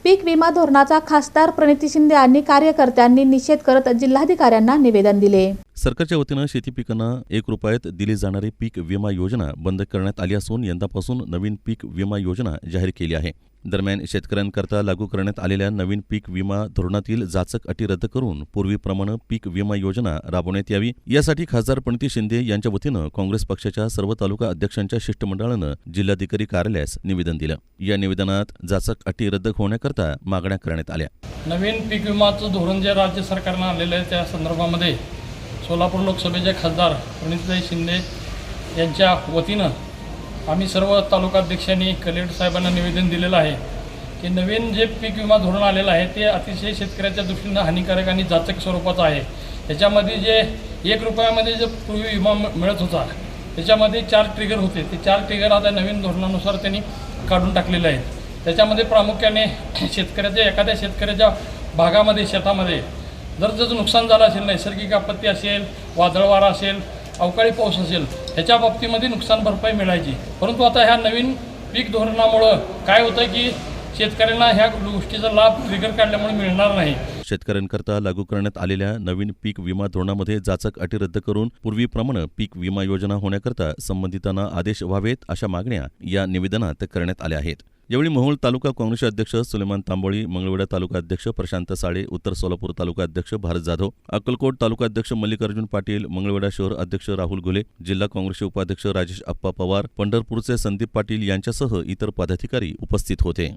पीक विमा धोरणाचा खासदार प्रणिती शिंदे आणि कार्यकर्त्यांनी निषेध करत जिल्हाधिकाऱ्यांना निवेदन दिले। सरकारच्या वतीनं शेती पिकांना ₹1 दिली जाणारी पीक विमा योजना बंद करण्यात आली असून यंदापासून नवीन पीक विमा योजना जाहीर केली आहे। दरम्यान शेतकऱ्यांकरता लागू करण्यात आलेल्या नवीन पीक विमा धोरणातील जाचक अटी रद्द करून पूर्वीप्रमाणे पीक विमा योजना राबवण्यात यावी, यासाठी खासदार प्रणिती शिंदे यांच्या वतीनं काँग्रेस पक्षाच्या सर्व तालुका अध्यक्षांच्या शिष्टमंडळानं जिल्हाधिकारी कार्यालयास निवेदन दिलं। या निवेदनात जाचक अटी रद्द होण्याकरता मागण्या करण्यात आल्या। नवीन पीक विमाचं धोरण जे राज्य सरकारनं आणलेलं आहे त्या संदर्भामध्ये सोलापूर लोकसभेचे खासदार प्रणितीताई शिंदे यांच्या वतीनं आम्ही सर्व तालुकाध्यक्षांनी कलेक्टर साहेबांना निवेदन दिलेलं आहे की नवीन जे पीक विमा धोरण आलेलं आहे ते अतिशय शेतकऱ्याच्या दृष्टीनं हानिकारक आणि जाचक स्वरूपाचं आहे। त्याच्यामध्ये जे ₹1 जो पूर्वी विमा मिळत होता त्याच्यामध्ये 4 ट्रिगर होते, ते 4 ट्रिगर आता नवीन धोरणानुसार त्यांनी काढून टाकलेले आहेत। त्याच्यामध्ये प्रामुख्याने एखाद्या शेतकऱ्याच्या भागामध्ये शेतामध्ये जर त्याचं नुकसान झालं असेल, नैसर्गिक आपत्ती असेल, वादळ वारा असेल, अवकाळी पाऊस असेल, ह्याच्या बाबतीमध्ये नुकसान भरपाई मिळायची। परंतु आता ह्या नवीन पीक धोरणामुळं काय होतं की शेतकऱ्यांना ह्या गोष्टीचा लाभ ट्रिगर काढल्यामुळे मिळणार नाही। शेतकऱ्यांकरता लागू करण्यात आलेल्या नवीन पीक विमा धोरणामध्ये जाचक अटी रद्द करून पूर्वीप्रमाणे पीक विमा योजना होण्याकरता संबंधितांना आदेश व्हावेत, अशा मागण्या या निवेदनात करण्यात आल्या आहेत। यावेळी मोहोळ तालुका काँग्रेसचे अध्यक्ष सुलेमान तांबोळी, मंगळवेढा तालुका अध्यक्ष प्रशांत साळे, उत्तर सोलापूर तालुका अध्यक्ष भारत जाधव, अक्कलकोट तालुका अध्यक्ष मल्लिकार्जुन पाटील, मंगळवेढा शहर अध्यक्ष राहुल घुले, जिल्हा काँग्रेसचे उपाध्यक्ष राजेश आप्पा पवार, पंढरपूरचे संदीप पाटील यांच्यासह इतर पदाधिकारी उपस्थित होते।